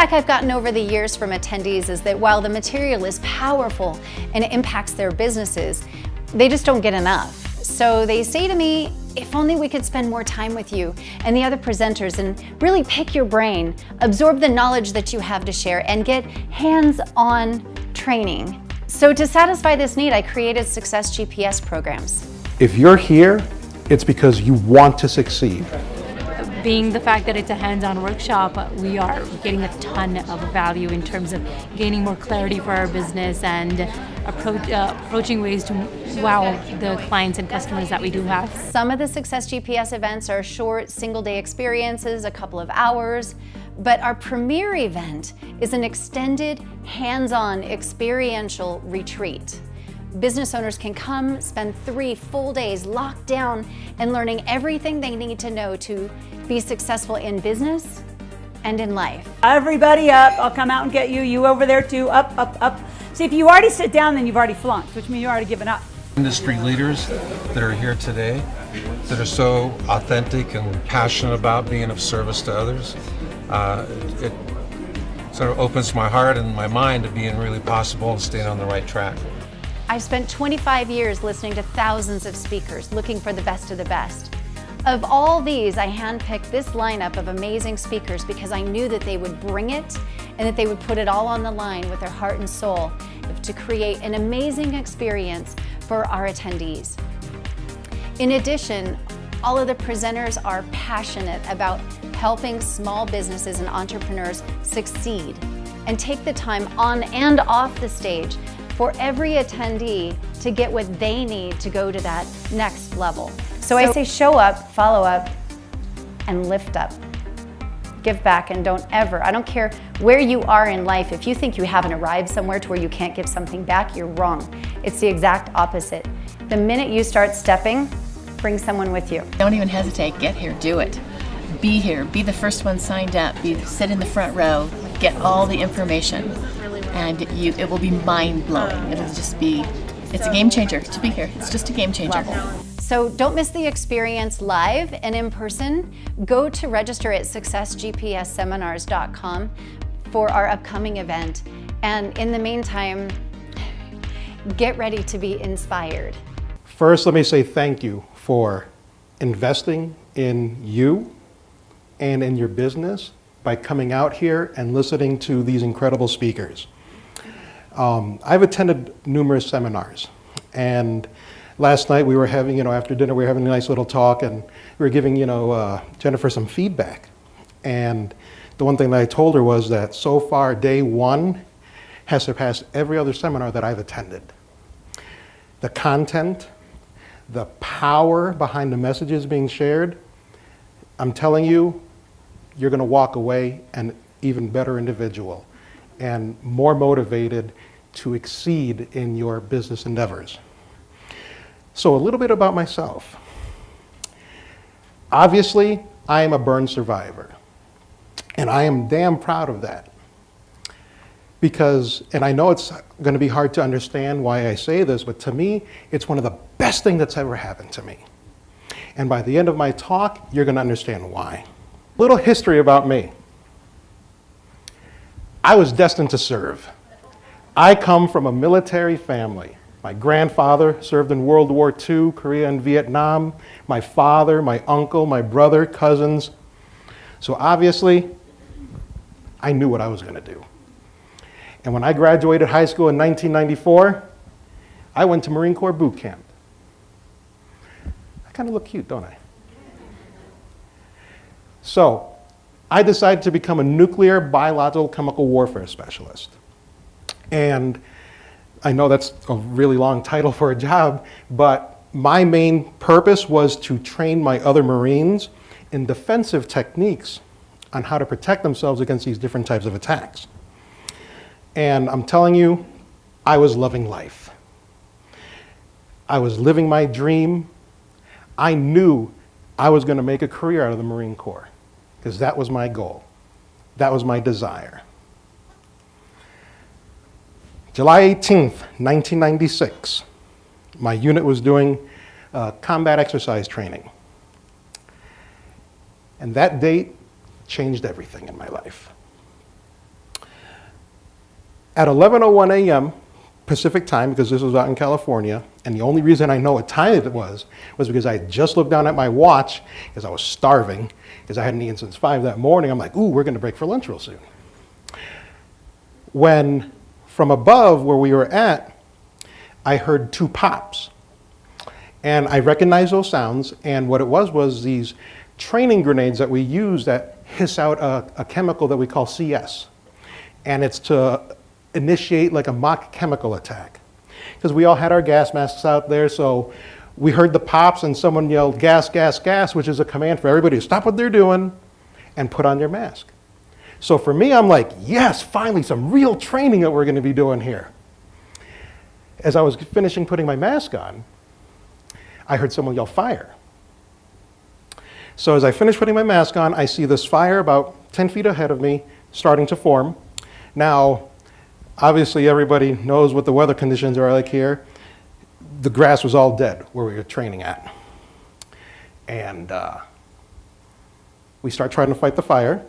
feedback I've gotten over the years from attendees is that while the material is powerful and it impacts their businesses, they just don't get enough. So they say to me, if only we could spend more time with you and the other presenters and really pick your brain, absorb the knowledge that you have to share, and get hands-on training. So to satisfy this need, I created Success GPS programs. If you're here, it's because you want to succeed. Being the fact that it's a hands-on workshop, we are getting a ton of value in terms of gaining more clarity for our business and approaching ways to wow the clients and customers that we do have. Some of the Success GPS events are short, single-day experiences, a couple of hours, but our premier event is an extended, hands-on, experiential retreat. Business owners can come, spend 3 full days locked down and learning everything they need to know to be successful in business and in life. Everybody up, I'll come out and get you. You over there too, up, up, up. See, if you already sit down, then you've already flunked, which means you've already given up. Industry leaders that are here today that are so authentic and passionate about being of service to others. It sort of opens my heart and my mind to being really possible and staying on the right track. I've spent 25 years listening to thousands of speakers, looking for the best of the best. Of all these, I handpicked this lineup of amazing speakers because I knew that they would bring it and that they would put it all on the line with their heart and soul to create an amazing experience for our attendees. In addition, all of the presenters are passionate about helping small businesses and entrepreneurs succeed and take the time on and off the stage for every attendee to get what they need to go to that next level. So I say show up, follow up, and lift up. Give back and don't ever, I don't care where you are in life, if you think you haven't arrived somewhere to where you can't give something back, you're wrong. It's the exact opposite. The minute you start stepping, bring someone with you. Don't even hesitate, get here, do it. Be here, be the first one signed up, sit in the front row, get all the information, and it will be mind-blowing. It'll just be, it's a game changer to be here. It's just a game changer. So don't miss the experience live and in person. Go to register at successgpsseminars.com for our upcoming event. And in the meantime, get ready to be inspired. First, let me say thank you for investing in you and in your business by coming out here and listening to these incredible speakers. I've attended numerous seminars, and last night we were having, after dinner we were having a nice little talk, and we were giving, Jennifer some feedback. And the one thing that I told her was that so far, day one has surpassed every other seminar that I've attended. The content, the power behind the messages being shared, I'm telling you, you're going to walk away an even better individual and more motivated to exceed in your business endeavors. So a little bit about myself. Obviously, I am a burn survivor, and I am damn proud of that. Because, and I know it's going to be hard to understand why I say this, but to me, it's one of the best things that's ever happened to me. And by the end of my talk, you're going to understand why. Little history about me. I was destined to serve. I come from a military family. My grandfather served in World War II, Korea and Vietnam. My father, my uncle, my brother, cousins. So obviously, I knew what I was going to do. And when I graduated high school in 1994, I went to Marine Corps boot camp. I kind of look cute, don't I? So I decided to become a nuclear biological chemical warfare specialist. And I know that's a really long title for a job, but my main purpose was to train my other Marines in defensive techniques on how to protect themselves against these different types of attacks. And I'm telling you, I was loving life. I was living my dream. I knew I was going to make a career out of the Marine Corps because that was my goal. That was my desire. July 18th, 1996, my unit was doing combat exercise training. And that date changed everything in my life. At 11:01 a.m. Pacific time, because this was out in California, and the only reason I know what time it was because I had just looked down at my watch because I was starving, because I hadn't eaten since 5 that morning. I'm like, ooh, we're going to break for lunch real soon. When from above where we were at, I heard 2 pops. And I recognized those sounds, and what it was these training grenades that we use that hiss out a chemical that we call CS. And it's to initiate like a mock chemical attack. Because we all had our gas masks out there, so we heard the pops and someone yelled, gas, gas, gas, which is a command for everybody to stop what they're doing and put on their mask. So for me, I'm like, yes, finally some real training that we're going to be doing here. As I was finishing putting my mask on, I heard someone yell, fire. So as I finish putting my mask on, I see this fire about 10 feet ahead of me starting to form. Now, obviously everybody knows what the weather conditions are like here. The grass was all dead where we were training at. And we start trying to fight the fire.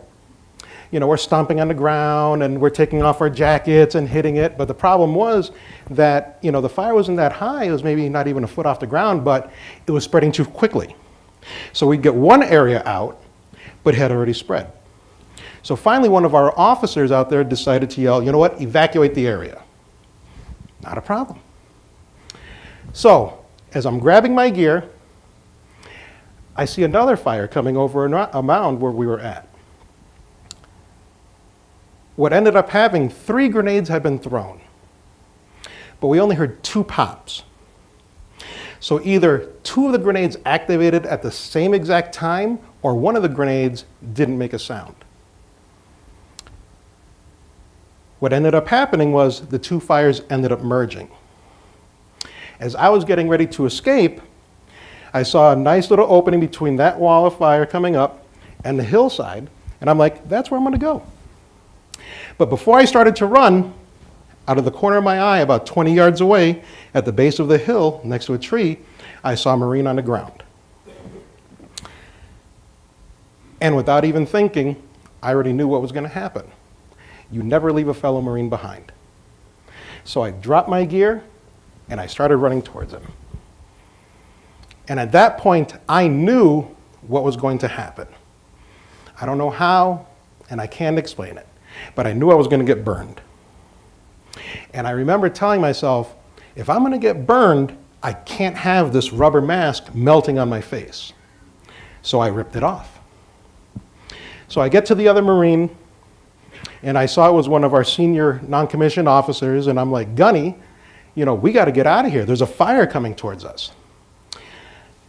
You know, we're stomping on the ground and we're taking off our jackets and hitting it. But the problem was that, you know, the fire wasn't that high. It was maybe not even a foot off the ground, but it was spreading too quickly. So we'd get one area out, but it had already spread. So finally, one of our officers out there decided to yell, you know what, evacuate the area. Not a problem. So as I'm grabbing my gear, I see another fire coming over a mound where we were at. What ended up having, 3 grenades had been thrown, but we only heard 2 pops. So either 2 of the grenades activated at the same exact time, or one of the grenades didn't make a sound. What ended up happening was the 2 fires ended up merging. As I was getting ready to escape, I saw a nice little opening between that wall of fire coming up and the hillside, and I'm like, that's where I'm going to go. But before I started to run, out of the corner of my eye, about 20 yards away, at the base of the hill next to a tree, I saw a Marine on the ground. And without even thinking, I already knew what was going to happen. You never leave a fellow Marine behind. So I dropped my gear and I started running towards him. And at that point, I knew what was going to happen. I don't know how, and I can't explain it, but I knew I was going to get burned. And I remember telling myself, if I'm going to get burned, I can't have this rubber mask melting on my face. So I ripped it off. So I get to the other Marine, and I saw it was one of our senior non-commissioned officers, and I'm like, Gunny, you know, we got to get out of here. There's a fire coming towards us.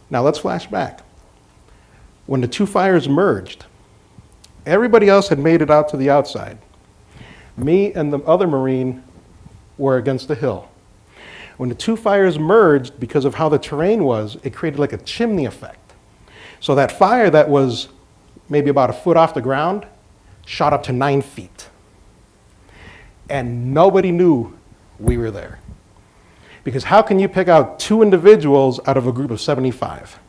Now let's flash back. When the 2 fires merged, everybody else had made it out to the outside. Me and the other Marine were against the hill. When the 2 fires merged, because of how the terrain was, it created like a chimney effect. So that fire that was maybe about a foot off the ground shot up to 9 feet. And nobody knew we were there. Because how can you pick out 2 individuals out of a group of 75?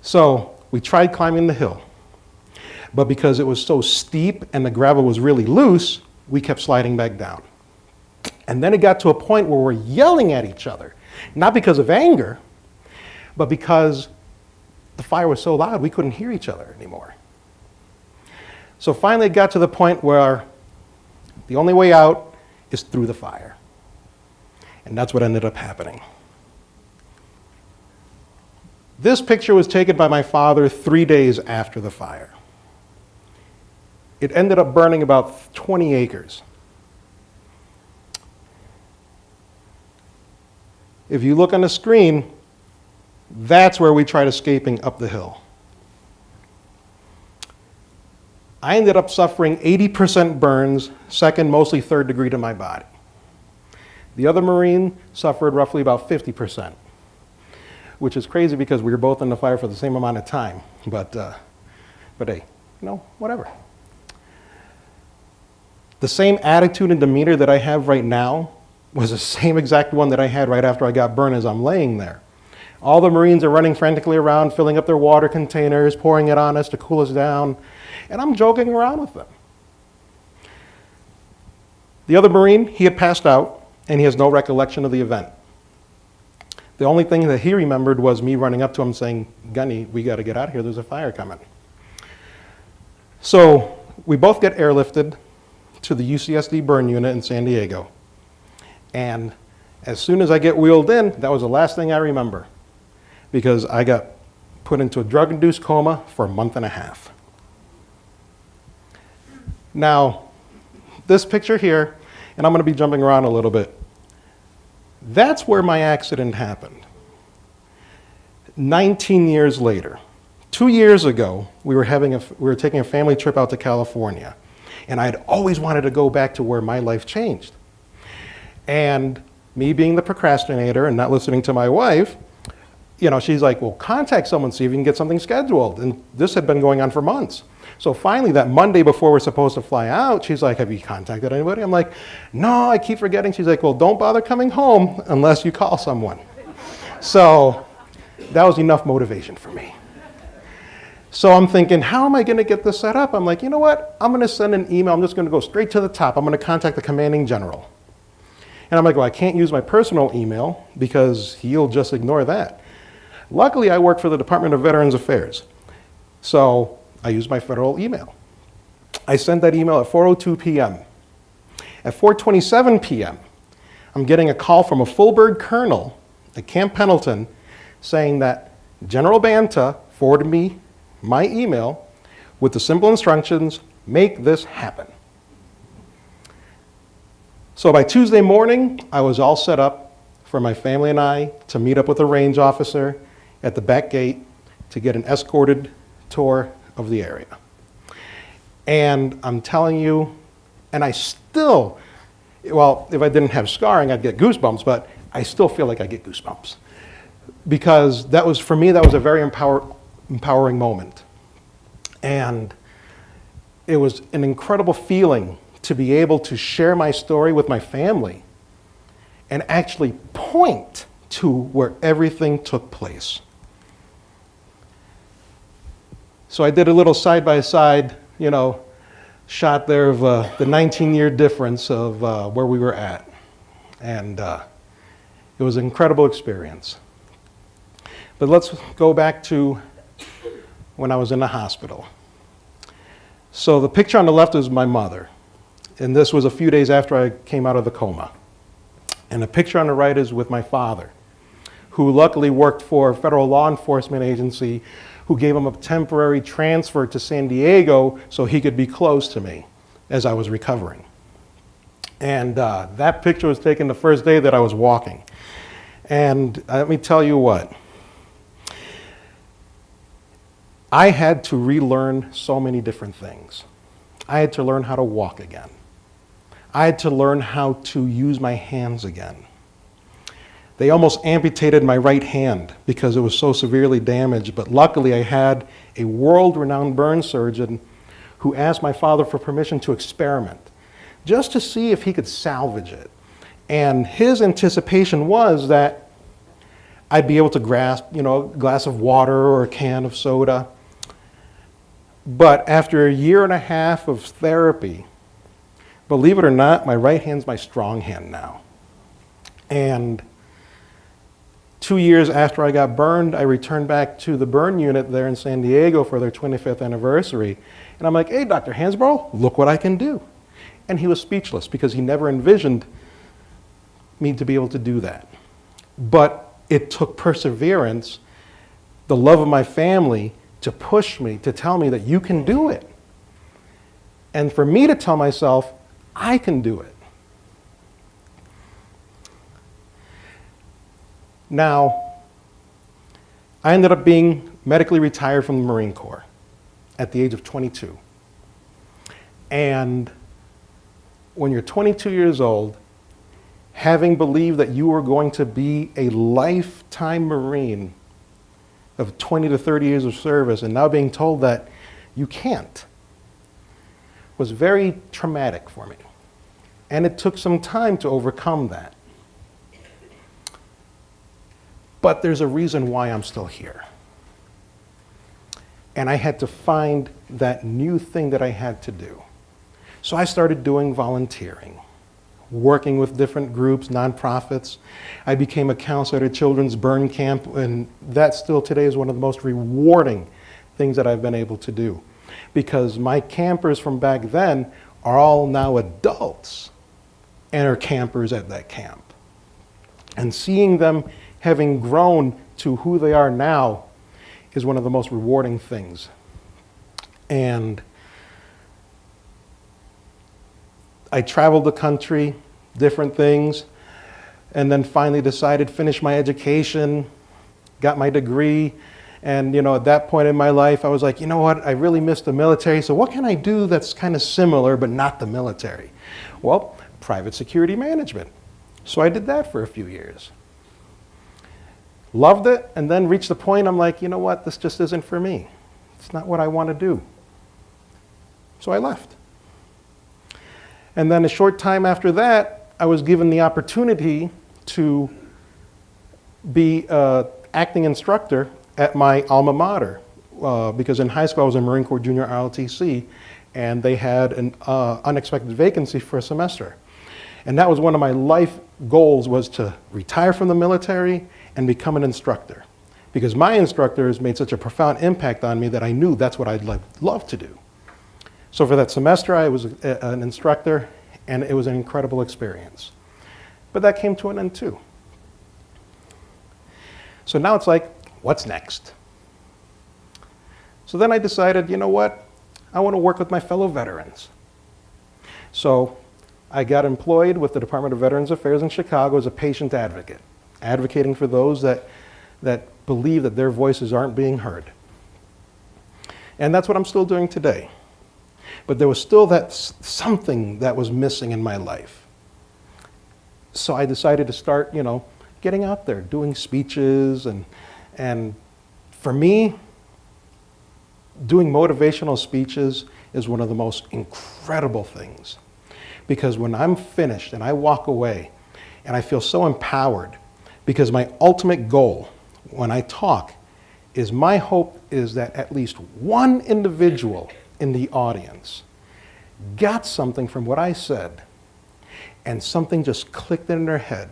So we tried climbing the hill. But because it was so steep and the gravel was really loose, we kept sliding back down. And then it got to a point where we're yelling at each other, not because of anger, but because the fire was so loud we couldn't hear each other anymore. So finally it got to the point where the only way out is through the fire. And that's what ended up happening. This picture was taken by my father 3 days after the fire. It ended up burning about 20 acres. If you look on the screen, that's where we tried escaping up the hill. I ended up suffering 80% burns, second, mostly 3rd degree to my body. The other Marine suffered roughly about 50%, which is crazy because we were both in the fire for the same amount of time. But hey, you know, whatever. The same attitude and demeanor that I have right now was the same exact one that I had right after I got burned as I'm laying there. All the Marines are running frantically around, filling up their water containers, pouring it on us to cool us down, and I'm joking around with them. The other Marine, he had passed out, and he has no recollection of the event. The only thing that he remembered was me running up to him saying, Gunny, we got to get out of here, there's a fire coming. So we both get airlifted to the UCSD burn unit in San Diego. And as soon as I get wheeled in, that was the last thing I remember, because I got put into a drug-induced coma for a month and a half. Now, this picture here, and I'm going to be jumping around a little bit, that's where my accident happened. 19 years later, 2 years ago, we were taking a family trip out to California, and I had always wanted to go back to where my life changed. And me being the procrastinator and not listening to my wife, you know, she's like, well, contact someone, see if you can get something scheduled. And this had been going on for months. So finally, that Monday before we're supposed to fly out, she's like, have you contacted anybody? I'm like, no, I keep forgetting. She's like, well, don't bother coming home unless you call someone. So that was enough motivation for me. So I'm thinking, how am I going to get this set up? I'm like, you know what? I'm going to send an email. I'm just going to go straight to the top. I'm going to contact the commanding general. And I'm like, well, I can't use my personal email because he'll just ignore that. Luckily, I work for the Department of Veterans Affairs. So I used my federal email. I sent that email at 4:02 p.m. At 4:27 p.m., I'm getting a call from a full bird colonel at Camp Pendleton saying that General Banta forwarded me my email with the simple instructions, make this happen. So by Tuesday morning, I was all set up for my family and I to meet up with a range officer at the back gate to get an escorted tour of the area. And I'm telling you, and I still, well, if I didn't have scarring, I'd get goosebumps, but I still feel like I get goosebumps. Because that was, for me, that was a very empowering moment. And it was an incredible feeling to be able to share my story with my family and actually point to where everything took place. So I did a little side-by-side, you know, shot there of the 19-year difference of where we were at. And it was an incredible experience. But let's go back to when I was in the hospital. So the picture on the left is my mother. And this was a few days after I came out of the coma. And the picture on the right is with my father, who luckily worked for a federal law enforcement agency who gave him a temporary transfer to San Diego so he could be close to me as I was recovering. And that picture was taken the first day that I was walking. And let me tell you what, I had to relearn so many different things. I had to learn how to walk again. I had to learn how to use my hands again. They almost amputated my right hand because it was so severely damaged, but luckily I had a world-renowned burn surgeon who asked my father for permission to experiment, just to see if he could salvage it. And his anticipation was that I'd be able to grasp, you know, a glass of water or a can of soda. But after a year and a half of therapy, believe it or not, my right hand's my strong hand now. And 2 years after I got burned, I returned back to the burn unit there in San Diego for their 25th anniversary. And I'm like, hey, Dr. Hansbrough, look what I can do. And he was speechless because he never envisioned me to be able to do that. But it took perseverance, the love of my family, to push me, to tell me that you can do it. And for me to tell myself, I can do it. Now, I ended up being medically retired from the Marine Corps at the age of 22. And when you're 22 years old, having believed that you were going to be a lifetime Marine of 20 to 30 years of service and now being told that you can't was very traumatic for me. And it took some time to overcome that. But there's a reason why I'm still here. And I had to find that new thing that I had to do. So I started doing volunteering. working with different groups, nonprofits. I became a counselor at a children's burn camp, and that still today is one of the most rewarding things that I've been able to do. Because my campers from back then are all now adults and are campers at that camp. And seeing them having grown to who they are now is one of the most rewarding things. And I traveled the country, different things, and then finally decided to finish my education, got my degree, and at that point in my life, I was like, you know what, I really miss the military, so what can I do that's kind of similar but not the military? Well, private security management. So I did that for a few years. Loved it, and then reached the point I'm like, you know what, this just isn't for me. It's not what I want to do. So I left. And then a short time after that, I was given the opportunity to be an acting instructor at my alma mater, because in high school I was in Marine Corps Junior ROTC, and they had an unexpected vacancy for a semester. And that was one of my life goals, was to retire from the military and become an instructor. Because my instructors made such a profound impact on me that I knew that's what I'd love to do. So for that semester, I was an instructor, and it was an incredible experience. But that came to an end too. So now it's like, what's next? So then I decided, you know what? I want to work with my fellow veterans. So I got employed with the Department of Veterans Affairs in Chicago as a patient advocate, advocating for those that believe that their voices aren't being heard. And that's what I'm still doing today. But there was still that something that was missing in my life. So I decided to start, getting out there, doing speeches, and for me, doing motivational speeches is one of the most incredible things. Because when I'm finished and I walk away and I feel so empowered, because my ultimate goal when I talk is, my hope is that at least one individual in the audience got something from what I said, and something just clicked in their head,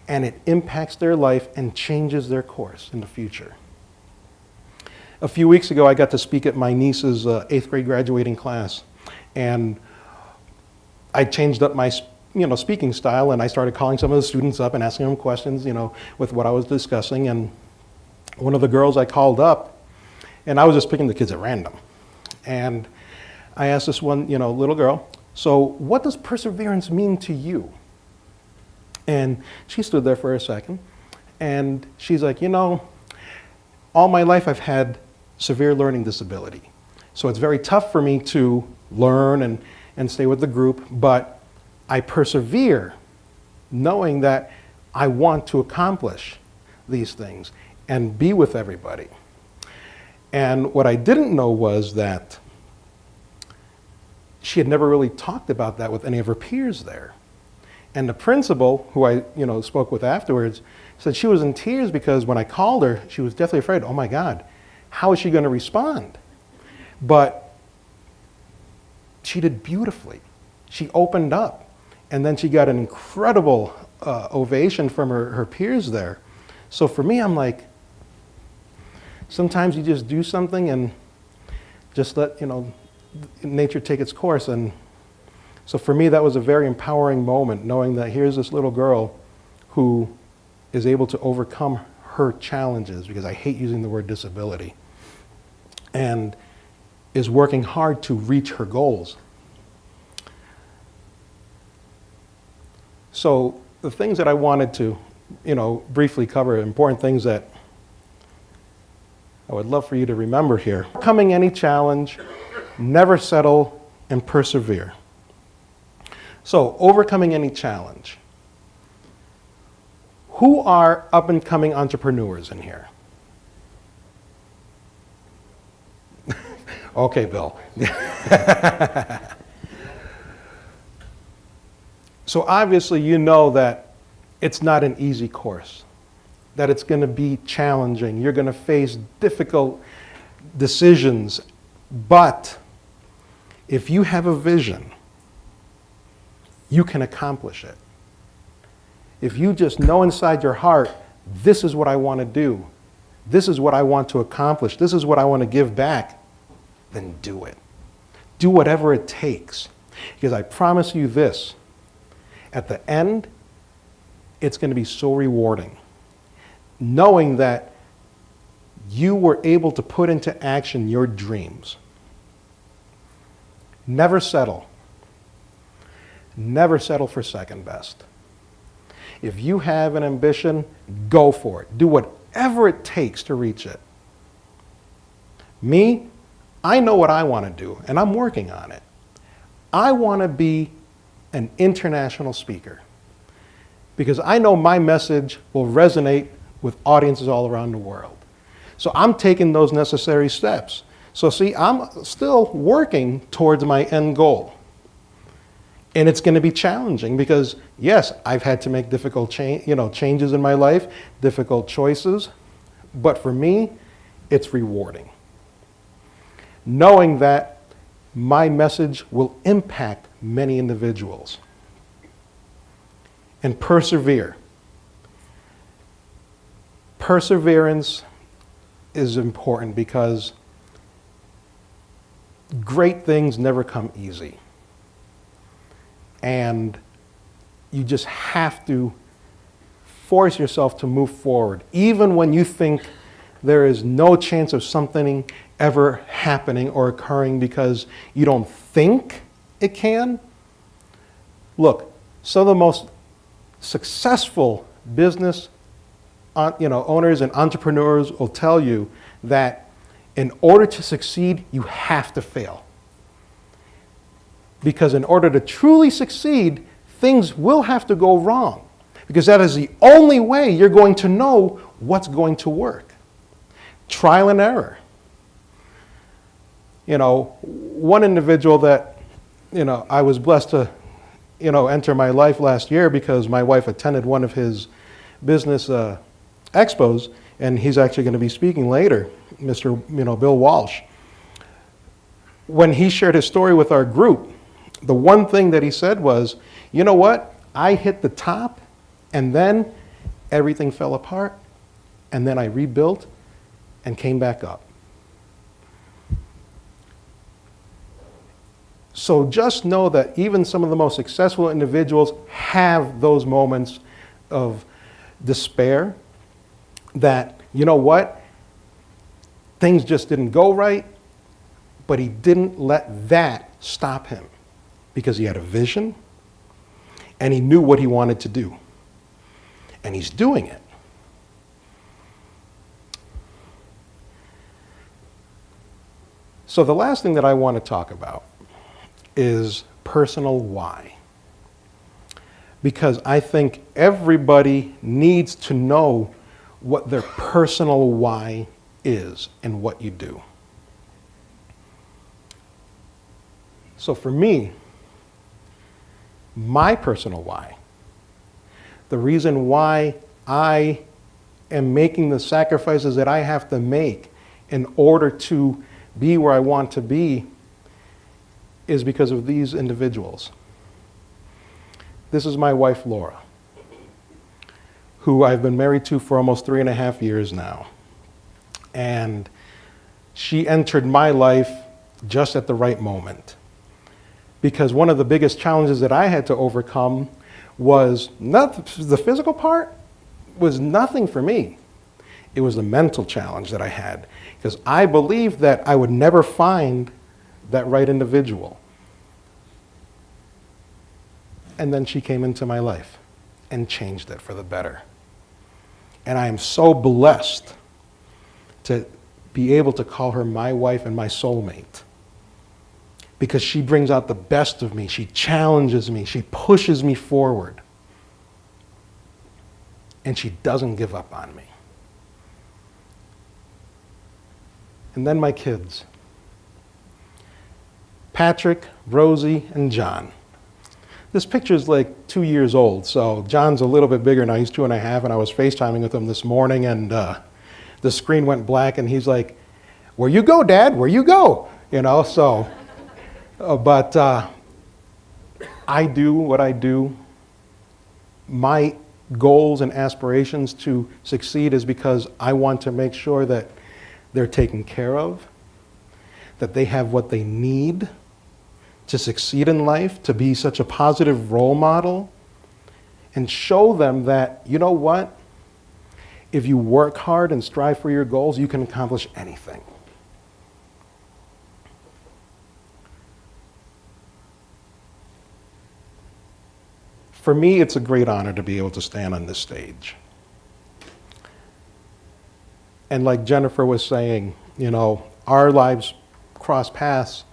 and it impacts their life and changes their course in the future. A few weeks ago, I got to speak at my niece's 8th grade graduating class, and I changed up my speaking style, and I started calling some of the students up and asking them questions, with what I was discussing. And one of the girls I called up, and I was just picking the kids at random, and I asked this one, little girl, so what does perseverance mean to you? And she stood there for a second, and she's like, all my life I've had severe learning disability. So it's very tough for me to learn and stay with the group, but I persevere knowing that I want to accomplish these things and be with everybody. And what I didn't know was that she had never really talked about that with any of her peers there. And the principal, who I spoke with afterwards, said she was in tears because when I called her, she was deathly afraid, oh my God, how is she going to respond? But she did beautifully. She opened up, and then she got an incredible ovation from her peers there. So for me, I'm like, sometimes you just do something and just let nature take its course. And so for me, that was a very empowering moment, knowing that here's this little girl who is able to overcome her challenges, because I hate using the word disability, and is working hard to reach her goals. So the things that I wanted to, briefly cover, important things that I would love for you to remember here. Overcoming any challenge, never settle, and persevere. So, overcoming any challenge. Who are up-and-coming entrepreneurs in here? Okay, Bill. So obviously you know that it's not an easy course, that it's going to be challenging. You're going to face difficult decisions, but if you have a vision you can accomplish it. If you just know inside your heart, this is what I want to do, this is what I want to accomplish, this is what I want to give back, then do it. Do whatever it takes. Because I promise you this, at the end, it's going to be so rewarding. Knowing that you were able to put into action your dreams. Never settle. Never settle for second best. If you have an ambition, go for it. Do whatever it takes to reach it. Me, I know what I want to do, and I'm working on it. I want to be an international speaker because I know my message will resonate with audiences all around the world. So I'm taking those necessary steps. So see, I'm still working towards my end goal. And it's going to be challenging because, yes, I've had to make difficult changes in my life, difficult choices. But for me, it's rewarding. Knowing that my message will impact many individuals. And persevere. Perseverance is important because great things never come easy. And you just have to force yourself to move forward, even when you think there is no chance of something ever happening or occurring because you don't think it can. Look, some of the most successful business owners and entrepreneurs will tell you that in order to succeed, you have to fail. Because in order to truly succeed, things will have to go wrong. Because that is the only way you're going to know what's going to work. Trial and error. One individual that, I was blessed to, enter my life last year because my wife attended one of his business expos, and he's actually going to be speaking later, Mr. Bill Walsh. When he shared his story with our group, the one thing that he said was, you know what? I hit the top, and then everything fell apart, and then I rebuilt and came back up. So just know that even some of the most successful individuals have those moments of despair that, you know what? Things just didn't go right, but he didn't let that stop him because he had a vision and he knew what he wanted to do. And he's doing it. So the last thing that I want to talk about is personal why. Because I think everybody needs to know what their personal why is and what you do. So for me, my personal why, the reason why I am making the sacrifices that I have to make in order to be where I want to be is because of these individuals. This is my wife, Laura, who I've been married to for almost 3.5 years now. And she entered my life just at the right moment. Because one of the biggest challenges that I had to overcome was not the physical part was nothing for me. It was the mental challenge that I had. Because I believed that I would never find that right individual. And then she came into my life and changed it for the better. And I am so blessed to be able to call her my wife and my soulmate. Because she brings out the best of me. She challenges me. She pushes me forward. And she doesn't give up on me. And then my kids. Patrick, Rosie, and John. This picture is like 2 years old, so John's a little bit bigger now. He's 2.5, and I was FaceTiming with him this morning, and the screen went black, and he's like, "Where you go, Dad? Where you go?" But I do what I do. My goals and aspirations to succeed is because I want to make sure that they're taken care of, that they have what they need to succeed in life, to be such a positive role model, and show them that, you know what? If you work hard and strive for your goals, you can accomplish anything. For me, it's a great honor to be able to stand on this stage. And like Jennifer was saying, you know, our lives crossed paths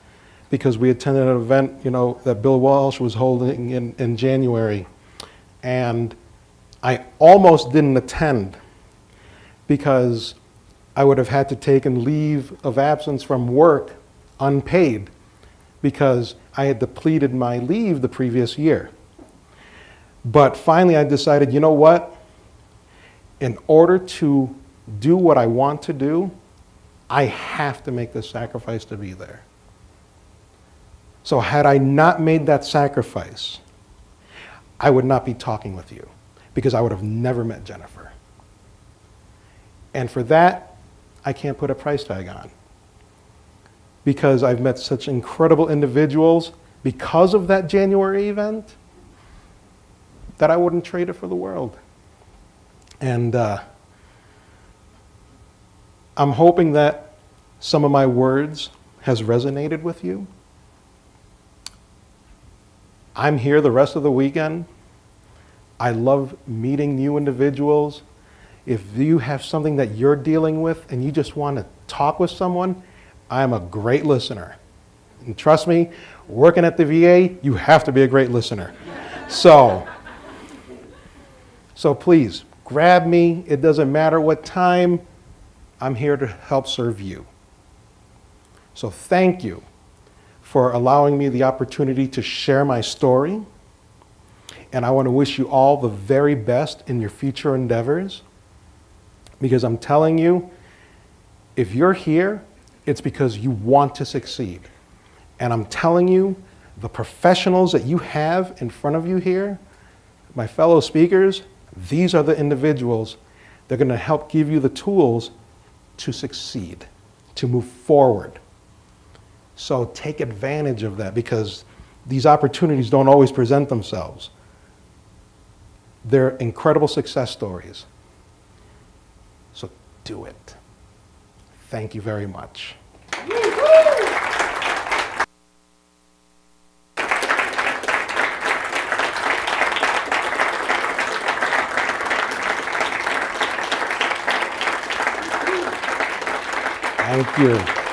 because we attended an event, you know, that Bill Walsh was holding in January. And I almost didn't attend because I would have had to take a leave of absence from work unpaid because I had depleted my leave the previous year. But finally I decided, you know what? In order to do what I want to do, I have to make the sacrifice to be there. So had I not made that sacrifice, I would not be talking with you because I would have never met Jennifer. And for that, I can't put a price tag on because I've met such incredible individuals because of that January event that I wouldn't trade it for the world. And I'm hoping that some of my words has resonated with you. I'm here the rest of the weekend. I love meeting new individuals. If you have something that you're dealing with and you just want to talk with someone, I'm a great listener. And trust me, working at the VA, you have to be a great listener. So please, grab me. It doesn't matter what time. I'm here to help serve you. So thank you for allowing me the opportunity to share my story. And I want to wish you all the very best in your future endeavors. Because I'm telling you, if you're here, it's because you want to succeed. And I'm telling you, the professionals that you have in front of you here, my fellow speakers, these are the individuals that are going to help give you the tools to succeed, to move forward. So take advantage of that because these opportunities don't always present themselves. They're incredible success stories. So do it. Thank you very much. Thank you.